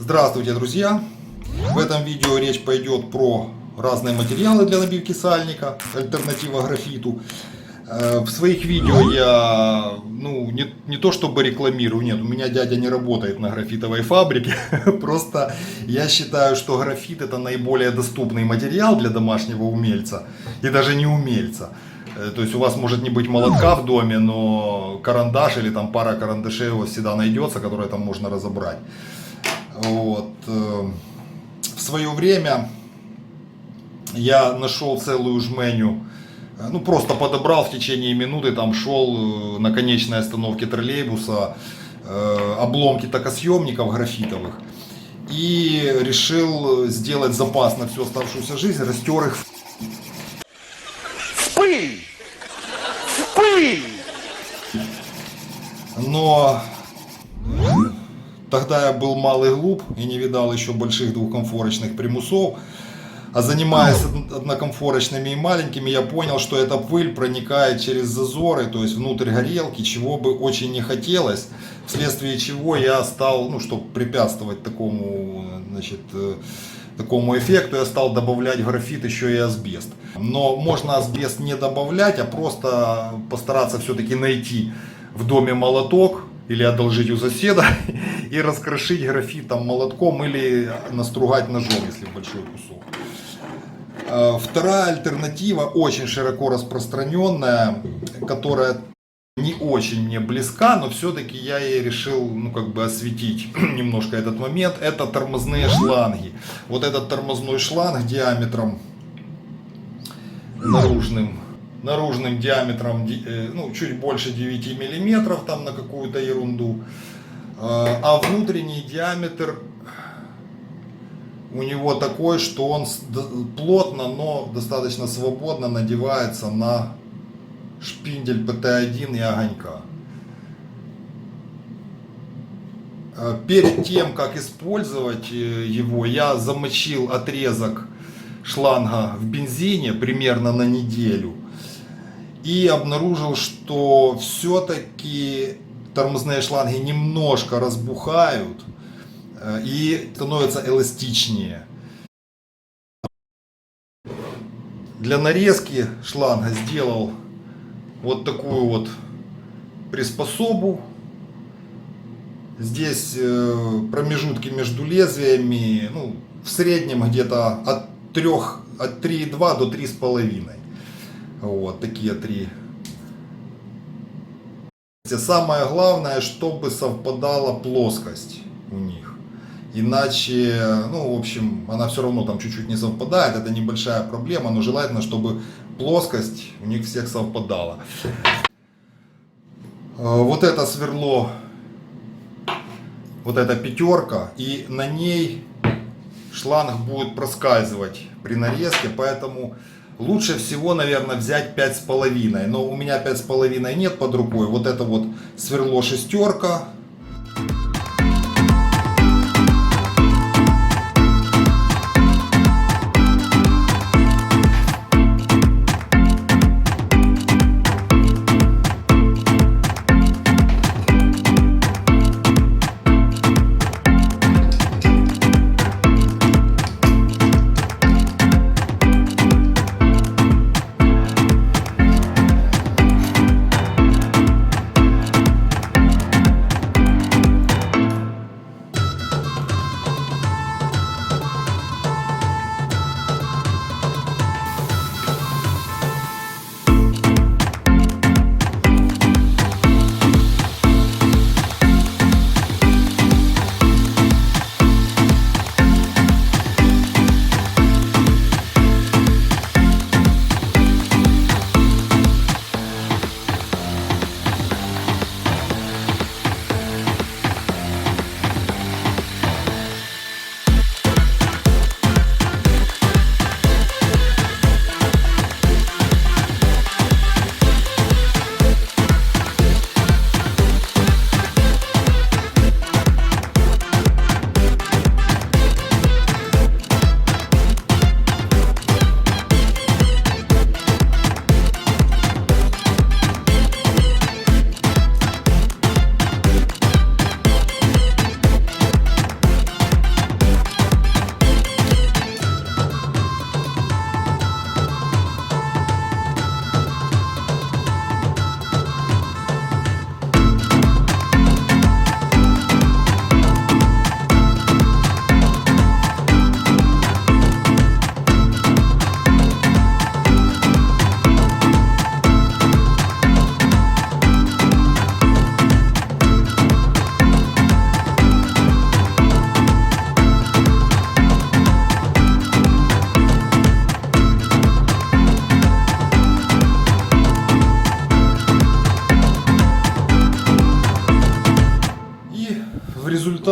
Здравствуйте, друзья! В этом видео речь пойдет про разные материалы для набивки сальника, альтернатива графиту. В своих видео я не то чтобы рекламирую, нет, у меня дядя не работает на графитовой фабрике, просто я считаю, что графит это наиболее доступный материал для домашнего умельца и даже не умельца. То есть у вас может не быть молотка в доме, но карандаш или там пара карандашей у вас всегда найдется, которые там можно разобрать. Вот. В свое время я нашел целую жменю, просто подобрал в течение минуты, там шел на конечной остановке троллейбуса обломки токосъемников графитовых и решил сделать запас на всю оставшуюся жизнь, растер их в пыль! Но тогда я был мал и глуп и не видал еще больших двухкомфорочных примусов. А занимаясь однокомфорочными и маленькими, я понял, что эта пыль проникает через зазоры, то есть внутрь горелки, чего бы очень не хотелось. Вследствие чего я стал, чтобы препятствовать такому эффекту, я стал добавлять в графит еще и асбест. Но можно асбест не добавлять, а просто постараться все-таки найти в доме молоток или одолжить у соседа и раскрошить графитом молотком или настругать ножом, если большой кусок. Вторая альтернатива, очень широко распространенная, которая не очень мне близка, но все-таки я ей решил осветить немножко этот момент, это тормозные шланги. Вот этот тормозной шланг диаметром наружным диаметром чуть больше 9 миллиметров там на какую-то ерунду, а внутренний диаметр у него такой, что он плотно, но достаточно свободно надевается на шпиндель ПТ-1 и огонька. Перед тем, как использовать его, я замочил отрезок шланга в бензине примерно на неделю и обнаружил, что все-таки тормозные шланги немножко разбухают и становятся эластичнее. Для нарезки шланга сделал вот такую вот приспособу. Здесь промежутки между лезвиями в среднем где-то от 3,2 до 3,5. Вот такие три. Самое главное, чтобы совпадала плоскость у них. Иначе, она все равно там чуть-чуть не совпадает, это небольшая проблема, но желательно, чтобы плоскость у них всех совпадала. Вот это сверло, вот эта пятерка, и на ней шланг будет проскальзывать при нарезке, поэтому лучше всего, наверное, взять 5,5, но у меня 5,5 нет под рукой, вот это вот сверло шестерка.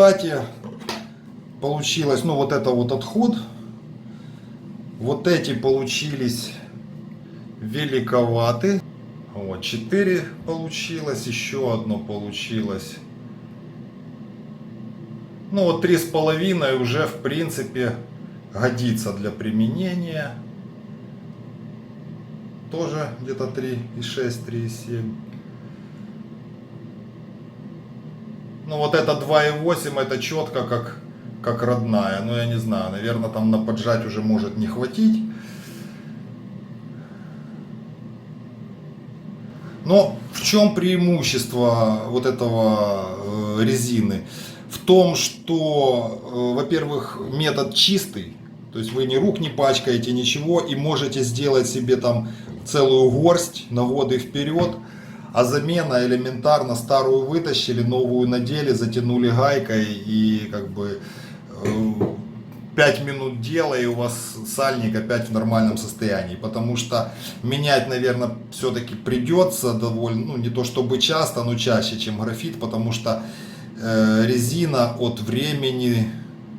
результате получилось, ну вот это вот отход. Вот эти получились великоваты. Вот 4 получилось, еще одно получилось. Ну вот 3,5 уже в принципе годится для применения. Тоже где-то 3,6, 3,7. Ну вот это 2,8, это четко как родная. Но я не знаю, наверное, там на поджать уже может не хватить. Но в чем преимущество вот этого резины? В том, что, во-первых, метод чистый. То есть вы ни рук не пачкаете, ничего. И можете сделать себе там целую горсть на годы вперед. А замена элементарно: старую вытащили, новую надели, затянули гайкой и как бы 5 минут дела, и у вас сальник опять в нормальном состоянии. Потому что менять, наверное, все-таки придется довольно, ну не то чтобы часто, но чаще, чем графит, потому что резина от времени,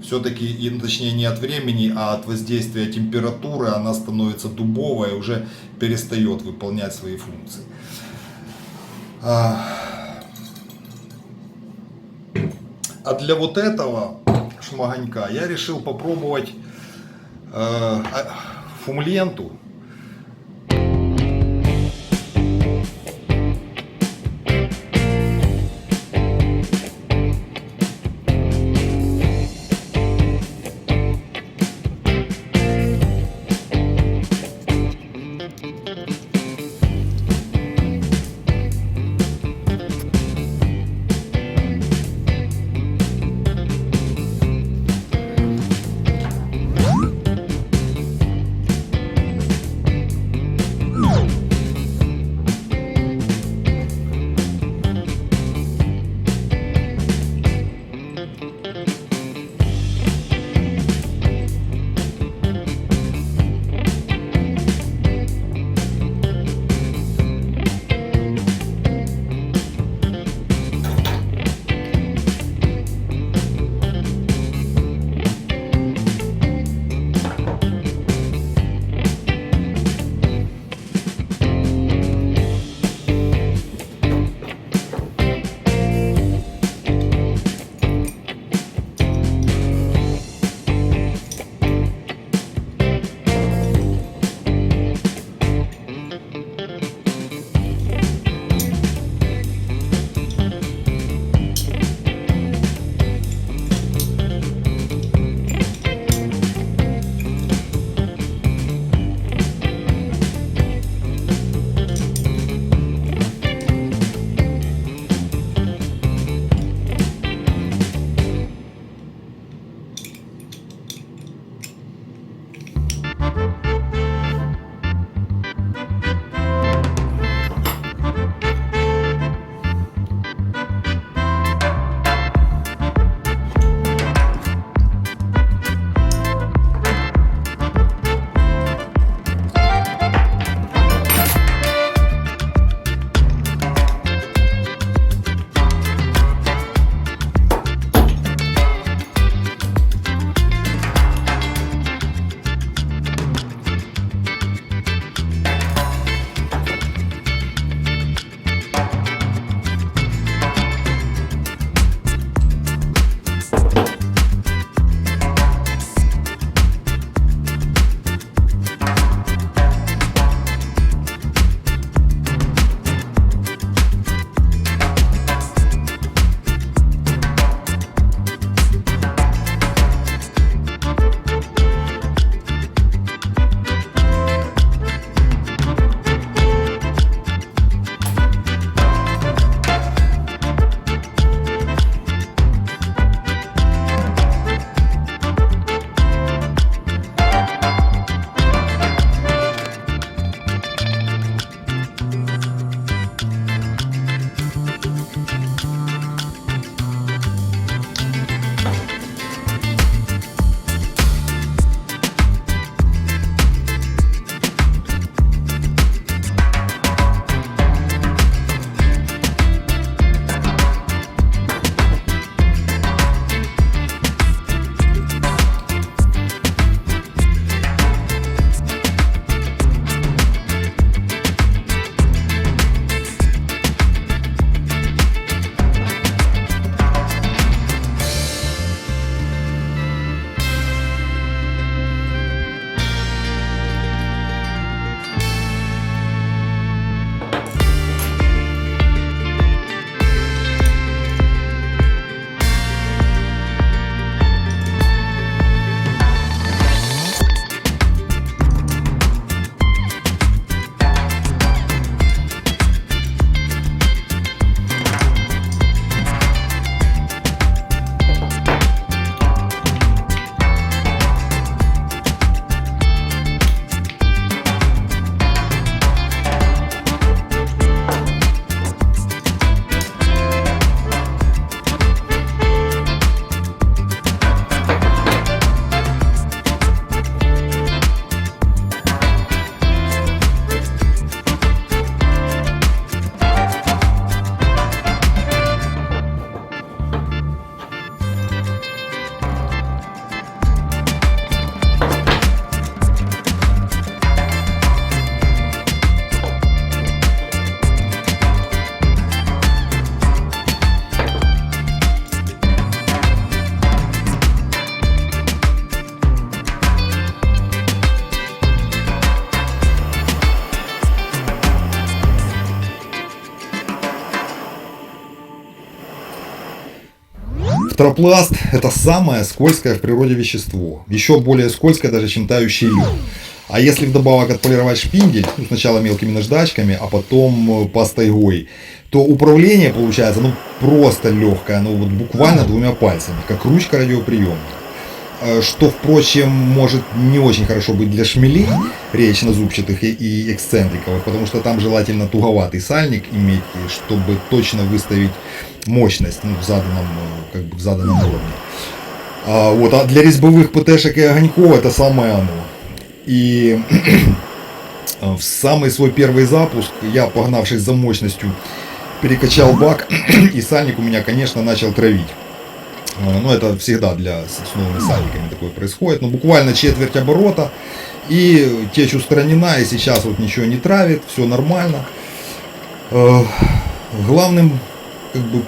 все-таки, точнее не от времени, а от воздействия температуры, она становится дубовая и уже перестает выполнять свои функции. А для вот этого шмаганька я решил попробовать фумленту. Терапласт – это самое скользкое в природе вещество. Еще более скользкое даже, чем тающий лед. А если вдобавок отполировать шпиндель, ну, сначала мелкими наждачками, а потом пастой гой, то управление получается просто легкое, вот буквально 2 пальцами, как ручка радиоприемника. Что, впрочем, может не очень хорошо быть для шмелей, речь на зубчатых и эксцентриков, потому что там желательно туговатый сальник иметь, чтобы точно выставить мощность в заданном уровне. А для резьбовых ПТшек и огоньков это самое оно. И в самый свой первый запуск я, погнавшись за мощностью, перекачал бак, и сальник у меня, конечно, начал травить. Ну, это всегда с новыми сальниками такое происходит. Но буквально четверть оборота, и течь устранена, и сейчас вот ничего не травит, все нормально. Главным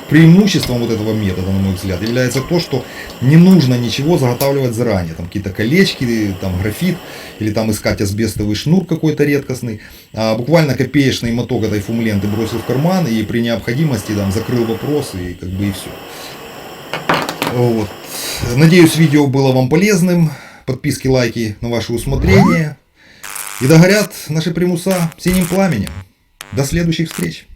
преимуществом вот этого метода, на мой взгляд, является то, что не нужно ничего заготавливать заранее. Там какие-то колечки, там графит, или там искать асбестовый шнур какой-то редкостный. А буквально копеечный моток этой фумленты бросил в карман, и при необходимости там закрыл вопрос, и и все. Вот. Надеюсь, видео было вам полезным. Подписки, лайки на ваше усмотрение. И догорят наши примуса синим пламенем. До следующих встреч.